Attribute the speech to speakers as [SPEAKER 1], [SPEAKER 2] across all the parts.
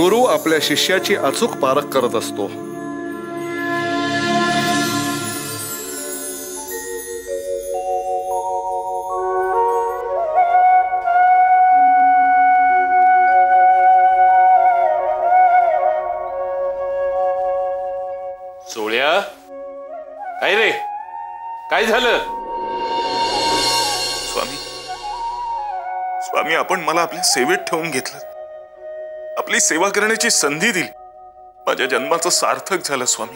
[SPEAKER 1] गुरु आपल्या शिष्याची अचूक पारख करत असतो।
[SPEAKER 2] सोळ्या, काय रे, काय झालं?
[SPEAKER 3] स्वामी, स्वामी, आपण मला आपल्या सेवेत ठेवून घेतलं, आपली सेवा करण्याची संधी दिली, माझ्या जन्माचं सार्थक झालं स्वामी।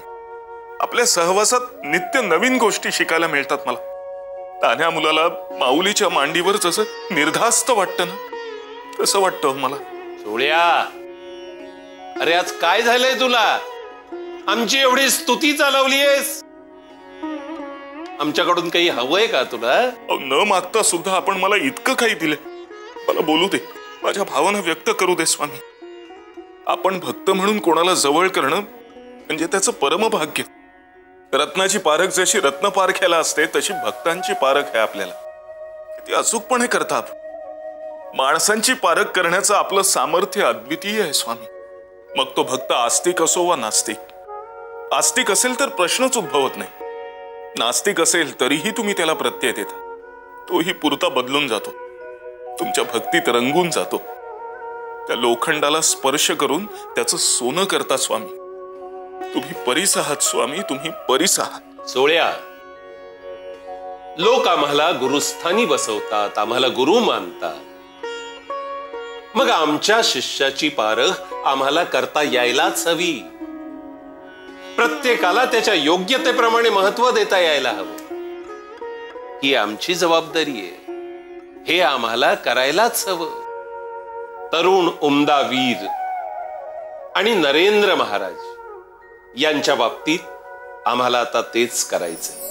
[SPEAKER 3] आपल्या सहवासात नित्य नवीन गोष्टी शिकायला मिळतात मला। तान्ह्या मुलाला माऊलीच्या मांडीवर जसं निर्धास्त वाटतं ना, तसं वाटतं मला।
[SPEAKER 2] सोळ्या, अरे आज काय झालंय तुला? आमची एवढी स्तुती चालवलीयस, आमच्याकडून काही हवंय का तुला?
[SPEAKER 3] न मागता सुद्धा आपण मला इतकं काही दिले, मला बोलू दे, माझ्या भावना व्यक्त करू दे स्वामी। आपण भक्त म्हणून कोणाला जवळ करणं म्हणजे त्याचं परमभाग्य। रत्नाची पारख जशी रत्न पारख्याला असते, तशी भक्तांची पारख आहे आपल्याला। किती अचूकपणे करता आपण। माणसांची पारख करण्याचं आपलं सामर्थ्य अद्वितीय आहे स्वामी। मग तो भक्त आस्तिक असो वा नास्तिक। आस्तिक असेल तर प्रश्नच उद्भवत नाही, नास्तिक असेल तरीही तुम्ही त्याला प्रत्यय देता, तोही पुरता बदलून जातो, तुमच्या भक्तीत रंगून जातो। त्या लोखंडाला स्पर्श करून त्याचं सोनं करता स्वामी। तुम्ही परीस आहात स्वामी, तुम्ही परीस आहात।
[SPEAKER 2] सोळ्या, लोक आम्हाला गुरुस्थानी बसवतात, आम्हाला गुरु मानतात, मग आमच्या शिष्याची पारख आम्हाला करता यायलाच हवी। प्रत्येकाला त्याच्या योग्यतेप्रमाणे महत्व देता यायला हवं, ही आमची जबाबदारी आहे, हे आम्हाला करायलाच हवं। तरुण उमदा वीर आणि नरेंद्र महाराज यांच्या बाबतीत आम्हाला आता तेच करायचंय।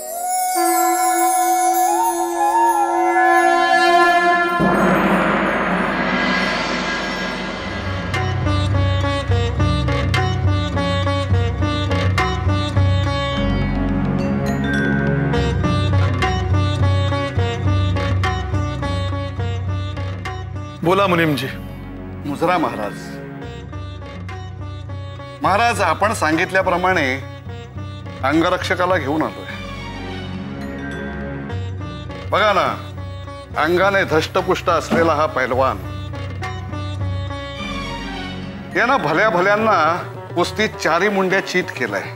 [SPEAKER 4] बोला मुनीमजी।
[SPEAKER 1] मुजरा महाराज, महाराज आपण सांगितल्याप्रमाणे अंगरक्षकाला घेऊन आलोय। बघा ना, अंगाने धष्टपुष्ट असलेला हा पैलवान यानं भल्या भल्यांना कुस्तीत चारी मुंड्या चीत केलाय।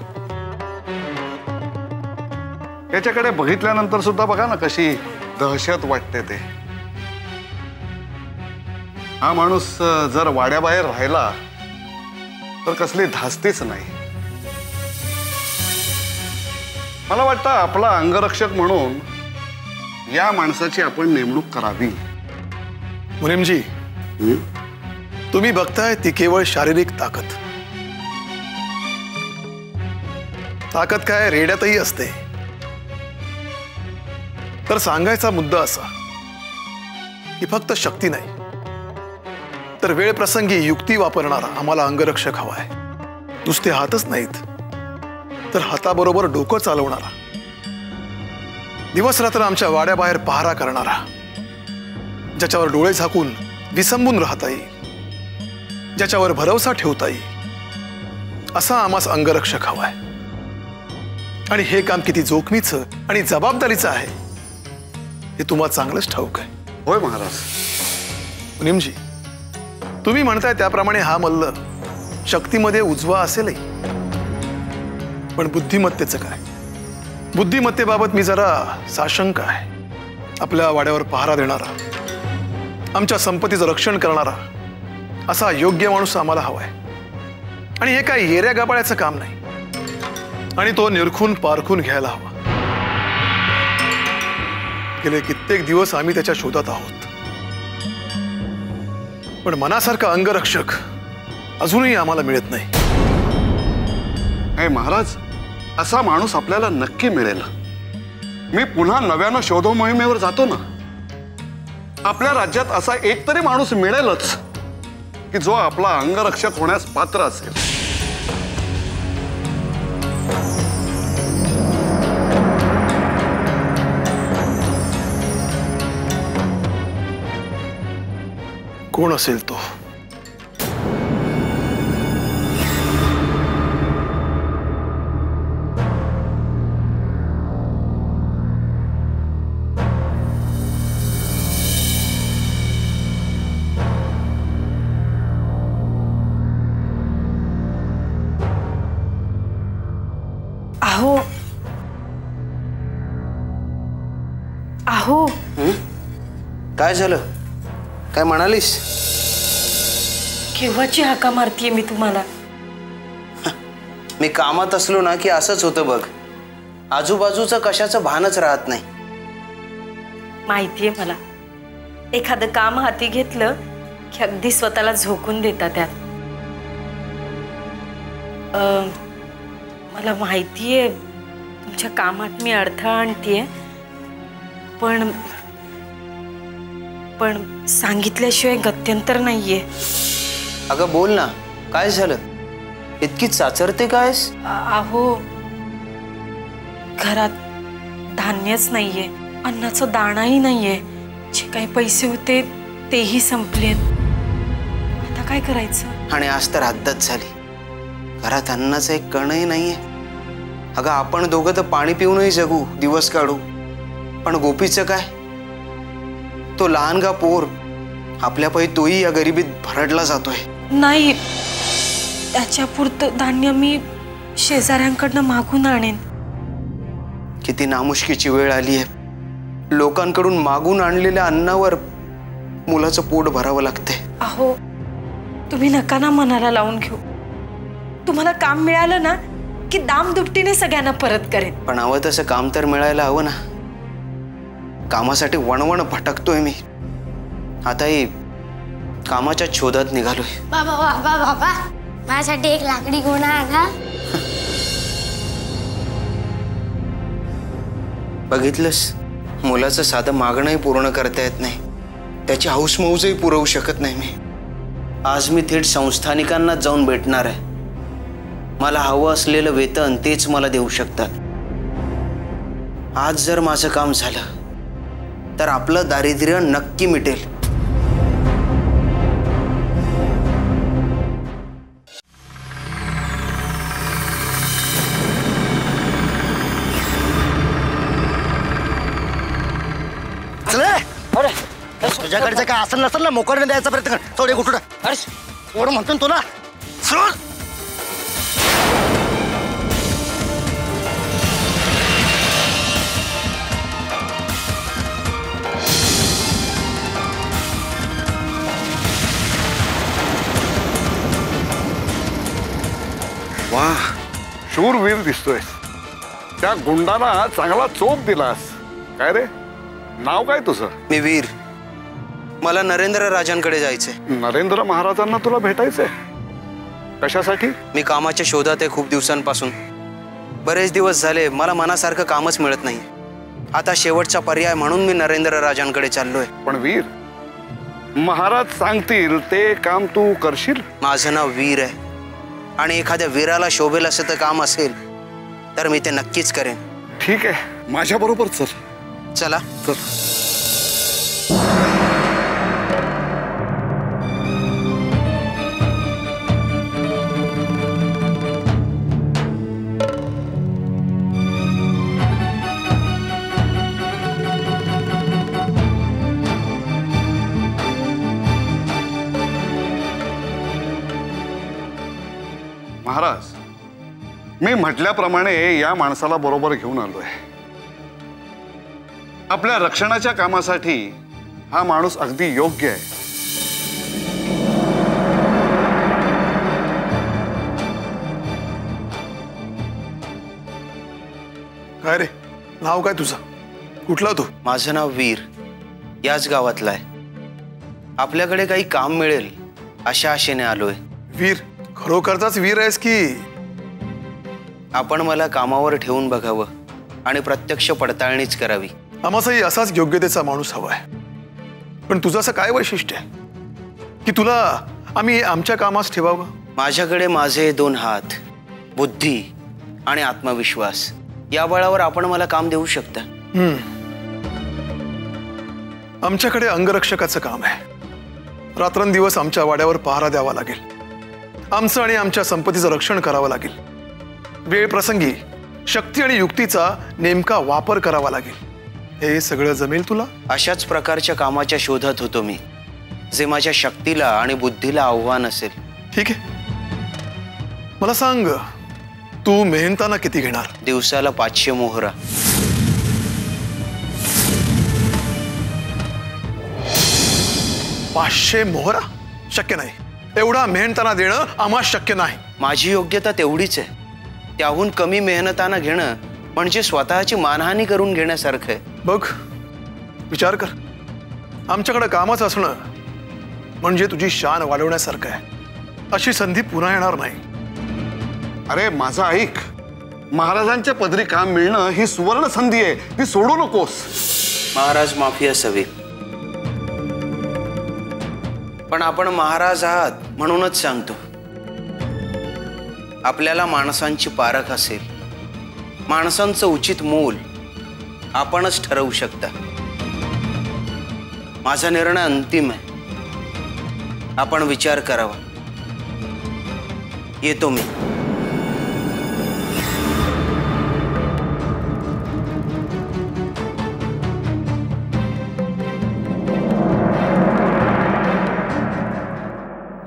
[SPEAKER 1] याच्याकडे बघितल्यानंतर सुद्धा बघा ना कशी दहशत वाटते ते। हा माणूस जर वाड्याबाहेर राहिला तर कसली धास्तीच नाही। मला वाटतं आपला अंगरक्षक म्हणून या माणसाची आपण नेमणूक करावी।
[SPEAKER 4] मुनीमजी, तुम्ही बघताय ती केवळ शारीरिक ताकद, ताकद काय रेड्यातही असते। तर सांगायचा मुद्दा असा की फक्त शक्ती नाही, तर वेळ प्रसंगी युक्ती वापरणारा आम्हाला अंगरक्षक हवाय। नुसते हातच नाहीत, तर हाताबरोबर डोकं चालवणारा, दिवस रात्र आमच्या वाड्याबाहेर पहारा करणारा, ज्याच्यावर डोळे झाकून विसंबून राहता येईल, ज्याच्यावर भरवसा ठेवता येईल, असा आम्हास अंगरक्षक हवाय। आणि हे काम किती जोखमीचं आणि जबाबदारीचं आहे हे तुम्हाला चांगलंच ठाऊक आहे।
[SPEAKER 1] होय महाराज।
[SPEAKER 4] मुनीमजी, तुम्ही म्हणताय त्याप्रमाणे हा मल्ल शक्तीमध्ये उजवा असेलही, पण बुद्धिमत्तेचं काय? बुद्धिमत्तेबाबत मी जरा साशंक आहे। आपल्या वाड्यावर पहारा देणारा, आमच्या संपत्तीचं रक्षण करणारा असा योग्य माणूस आम्हाला हवाय। आणि हे काय येऱ्या गाबाळ्याचं काम नाही, आणि तो निरखून पारखून घ्यायला हवा। गेले कित्येक दिवस आम्ही त्याच्या शोधात आहोत, पण मनासारखा अंगरक्षक अजूनही आम्हाला मिळत नाही।
[SPEAKER 1] महाराज, असा माणूस आपल्याला नक्की मिळेल। मी पुन्हा नव्यानं शोध मोहिमेवर जातो ना, आपल्या राज्यात असा एक तरी माणूस मिळेलच की जो आपला अंगरक्षक होण्यास पात्र असेल।
[SPEAKER 4] कोण असेल तो?
[SPEAKER 5] अहो
[SPEAKER 6] काय झालं? काय म्हणालीस?
[SPEAKER 5] केव्हाची हाका मारतीये मी तुम्हाला?
[SPEAKER 6] मी कामात असलो ना की असंच होतं बघ, आजूबाजूचं कशाचं भानच राहत नाही.
[SPEAKER 5] माहितीये मला, एखादं काम हाती घेतलं की अगदी स्वतःला झोकून देता त्यात. मला माहितीये तुमच्या कामात मी अडथळा आणतीये, पण सांगितल्याशिवाय गत्यंतर नाहीये.
[SPEAKER 6] अगं बोल ना, काय झालं? इतकी चाचरते कायस?
[SPEAKER 5] अहो घरात धान्यच नाहीये, अन्नाचा दाणाही नाहीये. जे काही पैसे होते तेही संपलेत. आता काय करायचं?
[SPEAKER 6] आणि आज तर हद्दच झाली. घरात अन्नाचा एक कणही नाहीये. अगं आपण दोघं तर पाणी पिऊनही जगू, दिवस काढू, पण गोपीचं काय? तो लहानगा पोर, आपल्या पायी तोही या गरिबीत भरडला जातोय.
[SPEAKER 5] नाही, त्याच्या पुरतं धान्य मी शेजाऱ्यांकडनं मागून आणेन.
[SPEAKER 6] किती नामुष्कीची वेळ आली आहे. लोकांकडून मागून आणलेल्या अन्नावर मुलाचं पोट भरावं लागतंय.
[SPEAKER 5] अहो तुम्ही नका ना मनाला लावून घेऊ. तुम्हाला काम मिळालं ना की दामदुपटीने सगळ्यांना परत करेन.
[SPEAKER 6] पण हवं तसं काम तर मिळायला हवं ना. कामासाठी वणवण भटकतोय मी. आताही कामाच्या शोधात निघालोय.
[SPEAKER 7] बाबा बाबा बाबा, माझ्यासाठी एक लाकडी घोडा आणा.
[SPEAKER 6] बघितलंस, मुलाचं साधं मागणंही पूर्ण करता येत नाही, त्याची हौसमौजही पुरवू शकत नाही मी. आज मी थेट संस्थानिकांना जाऊन भेटणार आहे. मला हवं असलेलं वेतन तेच मला देऊ शकतात. आज जर माझं काम झालं तर आपलं दारिद्र्य नक्की मिटेल.
[SPEAKER 8] तुझ्याकडचं काय असं नसेल ना, मोकळं द्यायचा प्रयत्न कर. थोडे कुठं अरे थोडं म्हणतो ना तुला.
[SPEAKER 1] वा, शूरवीर दिसतोय. त्या गुंडाला चांगला चोप दिलास. काय रे, नाव काय तुझं?
[SPEAKER 6] मी वीर. मला नरेंद्र राजांकडे जायचंय.
[SPEAKER 1] नरेंद्र महाराजांना तुला भेटायचंय? कशासाठी?
[SPEAKER 6] मी कामाच्या शोधात आहे खूप दिवसांपासून. बरेच दिवस झाले मला मनासारखं कामच मिळत नाही. आता शेवटचा पर्याय म्हणून मी नरेंद्र राजांकडे चाललोय.
[SPEAKER 1] पण वीर, महाराज सांगतील ते काम तू करशील?
[SPEAKER 6] माझं नाव वीर आहे आणि एखाद्या वीराला शोभेल असं तर काम असेल तर मी ते नक्कीच करेन.
[SPEAKER 1] ठीक आहे, माझ्या बरोबर चल.
[SPEAKER 6] चला.
[SPEAKER 1] चल. महाराज, मी म्हटल्याप्रमाणे या माणसाला बरोबर घेऊन आलोय. आपल्या रक्षणाच्या कामासाठी हा माणूस अगदी योग्य आहे.
[SPEAKER 4] काय रे, नाव काय तुझं? कुठला तू?
[SPEAKER 6] माझं नाव वीर, याच गावातला आहे. आपल्याकडे काही काम मिळेल अशा आशेने आलोय.
[SPEAKER 4] वीर, खरोखरचाच वीर आहेस की?
[SPEAKER 6] आपण मला कामावर ठेवून बघावं आणि प्रत्यक्ष पडताळणीच करावी.
[SPEAKER 4] आम्हासही असाच योग्यतेचा माणूस हवा आहे. पण तुझं असं काय वैशिष्ट्य आहे की तुला आम्ही आमच्या कामास ठेवावं?
[SPEAKER 6] माझ्याकडे माझे 2 हात, बुद्धी आणि आत्मविश्वास, या बळावर आपण मला काम देऊ शकता.
[SPEAKER 4] आमच्याकडे अंगरक्षकाचं काम आहे. रात्रंदिवस आमच्या वाड्यावर पहारा द्यावा लागेल. आमचं आणि आमच्या संपत्तीचं रक्षण करावं लागेल. वेळ प्रसंगी शक्ती आणि युक्तीचा नेमका वापर करावा लागेल. हे सगळं जमेल तुला?
[SPEAKER 6] अशाच प्रकारच्या कामाच्या शोधात होतो मी, जे माझ्या शक्तीला आणि बुद्धीला आव्हान असेल.
[SPEAKER 4] ठीक आहे, मला सांग, तू मेहनताना किती घेणार?
[SPEAKER 6] दिवसाला 500 मोहरा.
[SPEAKER 4] 500 मोहरा शक्य नाही. एवढा मेहनताना देणं आम्हाला शक्य नाही.
[SPEAKER 6] माझी योग्यता तेवढीच आहे. त्याहून कमी मेहनताना घेणं म्हणजे स्वतःची मानहानी करून घेण्यासारखं आहे.
[SPEAKER 4] बघ, विचार कर. आमच्याकडे कामच असणं म्हणजे तुझी शान वाढवण्यासारखं आहे. अशी संधी पुन्हा येणार नाही.
[SPEAKER 1] अरे माझं ऐक, महाराजांच्या पदरी काम मिळणं ही सुवर्ण संधी आहे, ती सोडू नकोस.
[SPEAKER 6] महाराज माफी असावी, पण आपण महाराज आहात म्हणूनच सांगतो. आपल्याला माणसांची पारख असेल, माणसांचं उचित मोल आपणच ठरवू शकता. माझा निर्णय अंतिम आहे. आपण विचार करावा. येतो मी.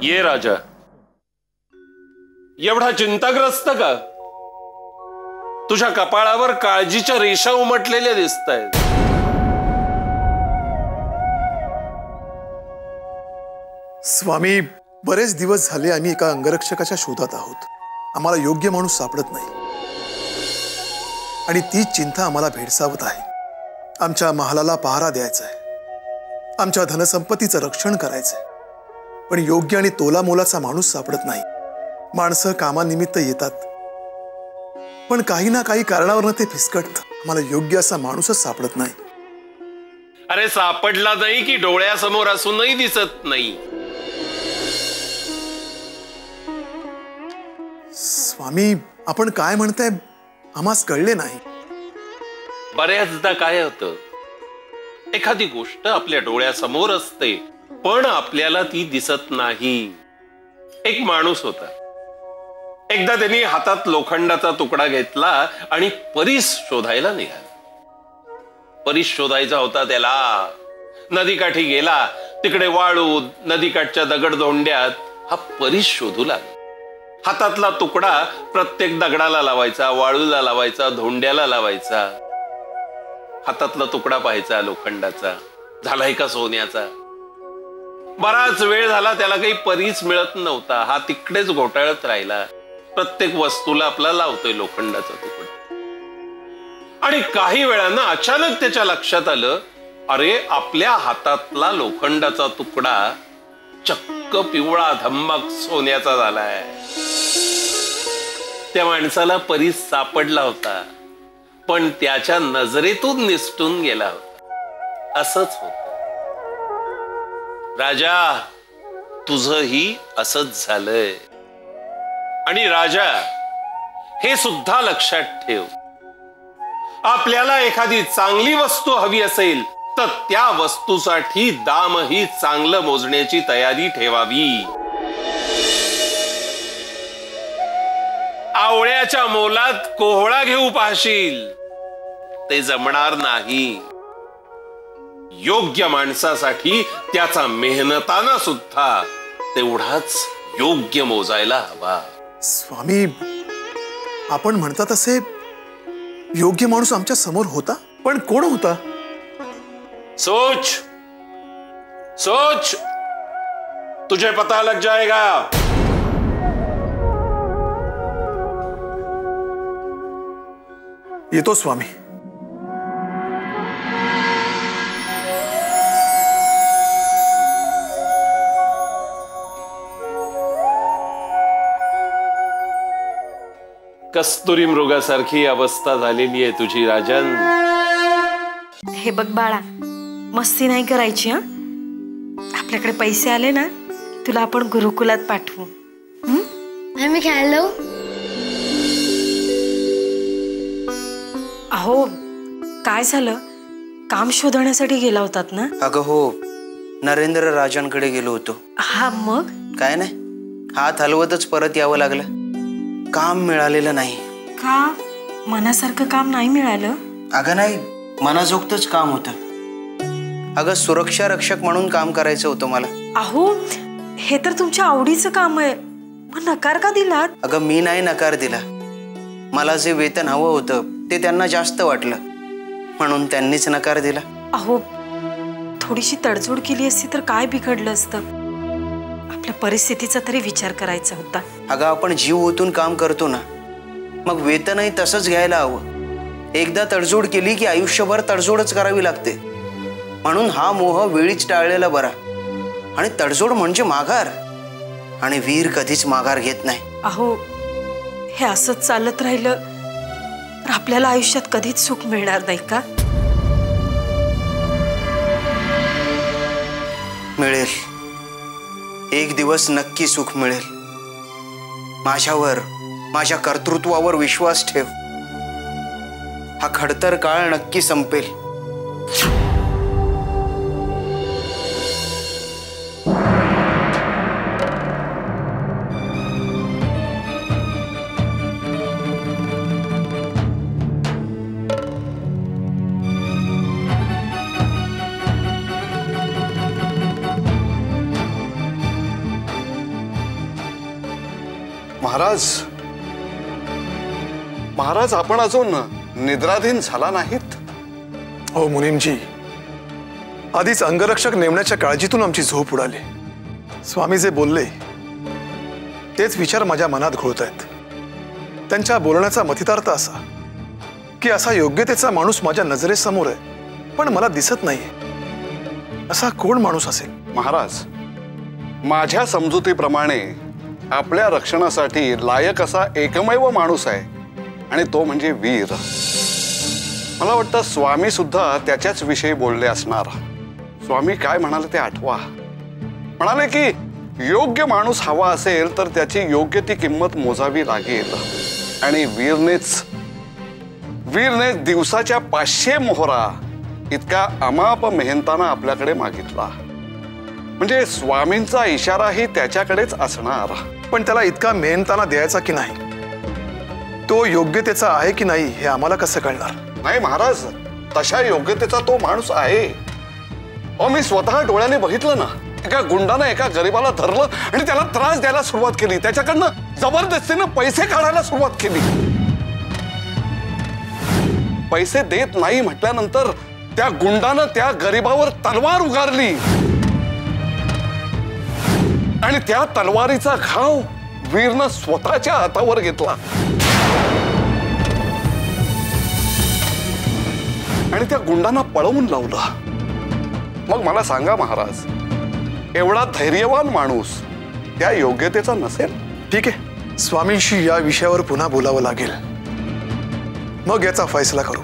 [SPEAKER 2] ये राजा. एवढा चिंताग्रस्त का? तुझ्या कपाळावर काळजीच्या रेषा उमटलेल्या दिसतायत.
[SPEAKER 4] स्वामी, बरेच दिवस झाले आम्ही एका अंगरक्षकाच्या शोधात आहोत. आम्हाला योग्य माणूस सापडत नाही आणि ती चिंता आम्हाला भेडसावत आहे. आमच्या महालाला पहारा द्यायचा आहे, आमच्या धनसंपत्तीचं रक्षण करायचंय, पण योग्य आणि तोला मोलाचा माणूस सापडत नाही. माणसं कामानिमित्त येतात, पण काही ना काही कारणावरनं ते फिसकटतं. आम्हाला योग्य असा माणूसच सापडत नाही.
[SPEAKER 2] अरे सापडला नाही की डोळ्यासमोर असूनही दिसत नाही?
[SPEAKER 4] स्वामी, आपण काय म्हणताय आम्हास कळले नाही.
[SPEAKER 2] बऱ्याचदा काय होतं, एखादी गोष्ट आपल्या डोळ्यासमोर असते पण आपल्याला ती दिसत नाही. एक माणूस होता. एकदा त्यांनी हातात लोखंडाचा तुकडा घेतला आणि परीस शोधायला निघाला. परीस शोधायचा होता त्याला. नदीकाठी गेला. तिकडे वाळू, नदीकाठच्या दगडधोंड्यात हा परीस शोधू लागला. हातातला तुकडा प्रत्येक दगडाला लावायचा, वाळूला लावायचा, धोंड्याला लावायचा. हातातला तुकडा पाहायचा लोखंडाचा, झालाय का सोन्याचा. बराच वेळ झाला, त्याला काही परीस मिळत नव्हता. हा तिकडेच घोटाळत राहिला. प्रत्येक वस्तूला आपला लावतोय लोखंडाचा तुकडा. आणि काही वेळानं अचानक त्याच्या लक्षात आलं, अरे आपल्या हातातला लोखंडाचा तुकडा चक्क पिवळा धम्मक सोन्याचा झालाय. त्या माणसाला परीस सापडला होता, पण त्याच्या नजरेतून निसटून गेला होता. असंच होत. राजा, तुझंही असंच झालंय. आणि राजा, हे सुद्धा लक्षात ठेव, आपल्याला एखादी चांगली वस्तू हवी असेल तर त्या वस्तूसाठी दामही चांगलं मोजण्याची तयारी ठेवावी. आवळ्याच्या मोलात कोहळा घेऊ पाहशील, ते जमणार नाही. योग्य माणसासाठी त्याचा मेहनताना सुद्धा तेवढाच योग्य मोजायला हवा.
[SPEAKER 4] स्वामी, आपण म्हणता तसे योग्य माणूस आमच्या समोर होता, पण कोण होता?
[SPEAKER 2] सोच सोच, तुझे पता लग जाएगा.
[SPEAKER 4] येतो स्वामी.
[SPEAKER 2] कस्तुरी मृगासारखी अवस्था झालेली आहे तुझी राजन.
[SPEAKER 5] हे बघ बाळा, मस्ती नाही करायची. हा, आपल्याकडे पैसे आले ना, तुला आपण गुरुकुलात पाठवू.
[SPEAKER 7] आम्ही खेळलो.
[SPEAKER 5] अहो, काय झालं? काम शोधण्यासाठी गेला होतात ना?
[SPEAKER 6] अगं हो, नरेंद्र राजांकडे गेलो होतो.
[SPEAKER 5] हा, मग
[SPEAKER 6] काय नाही, हात हलवतच परत यावं लागलं. काम मिळालेलं नाही.
[SPEAKER 5] का? मनासारखं काम नाही मिळालं?
[SPEAKER 6] अगं नाही, मनाजोगतच काम होतं. अगं सुरक्षा रक्षक म्हणून काम करायचं होतं मला.
[SPEAKER 5] अहो, हे तर तुमच्या आवडीचं काम आहे, मग नकार का दिलात?
[SPEAKER 6] अगं मी नाही नकार दिला. मला जे वेतन हवं होतं ते त्यांना जास्त वाटलं, म्हणून त्यांनीच नकार दिला.
[SPEAKER 5] अहो, थोडीशी तडजोड केली असती तर काय बिघडलं असतं? आपल्या परिस्थितीचा तरी विचार करायचा होता.
[SPEAKER 6] अगं आपण जीव ओतून काम करतो ना, मग वेतनही तसंच घ्यायला हवं. एकदा तडजोड केली की आयुष्यभर तडजोडच करावी लागते. म्हणून हा मोह वेळीच टाळलेला बरा. आणि तडजोड म्हणजे माघार, आणि वीर कधीच माघार घेत नाही.
[SPEAKER 5] अहो, हे असंच चालत राहिलं तर आपल्याला आयुष्यात कधीच सुख मिळणार नाही का?
[SPEAKER 6] मिळेल, एक दिवस नक्की सुख मिळेल. माझ्यावर, माझ्या कर्तृत्वावर विश्वास ठेव. हा खडतर काळ नक्की संपेल.
[SPEAKER 1] महाराज, महाराज, आपण अजून निद्राधीन झाला नाहीत?
[SPEAKER 4] हो मुनीमजी, आधीच अंगरक्षक नेमण्याच्या काळजीतून आमची झोप उडाली. स्वामी जे बोलले तेच विचार माझ्या मनात घोळत आहेत. त्यांच्या बोलण्याचा मथितार्थ असा की असा योग्यतेचा माणूस माझ्या नजरेसमोर आहे, पण मला दिसत नाहीये. असा कोण माणूस असेल?
[SPEAKER 1] महाराज, माझ्या समजुतीप्रमाणे आपल्या रक्षणासाठी लायक असा एकमेव माणूस आहे, आणि तो म्हणजे वीर. मला वाटतं स्वामी सुद्धा त्याच्याच विषयी बोलले असणार. स्वामी काय म्हणाले ते आठवा. म्हणाले की योग्य माणूस हवा असेल तर त्याची योग्य ती किंमत मोजावी लागेल. आणि वीरने दिवसाच्या 500 मोहरा इतका अमाप मेहनताना आपल्याकडे मागितला. म्हणजे स्वामींचा इशाराही त्याच्याकडेच असणार.
[SPEAKER 4] पण त्याला इतका मेहनताना द्यायचा की नाही, तो योग्यतेचा आहे की नाही हे आम्हाला कसं कळणार?
[SPEAKER 1] नाही महाराज, तशा योग्यतेचा तो माणूस आहे. अहो, मी स्वतः डोळ्याने बघितलं ना. एका गुंडानं एका गरीबाला धरलं आणि त्याला त्रास द्यायला सुरुवात केली. त्याच्याकडनं जबरदस्तीनं पैसे काढायला सुरुवात केली. पैसे देत नाही म्हटल्यानंतर त्या गुंडानं त्या गरीबावर तलवार उगारली, आणि त्या तलवारीचा घाव वीरनं स्वतःच्या हातावर घेतला आणि त्या गुंडांना पळवून लावलं. मग मला सांगा महाराज, एवढा धैर्यवान माणूस त्या योग्यतेचा नसेल?
[SPEAKER 4] ठीक आहे, स्वामींशी या विषयावर पुन्हा बोलावं लागेल, मग याचा फैसला करू.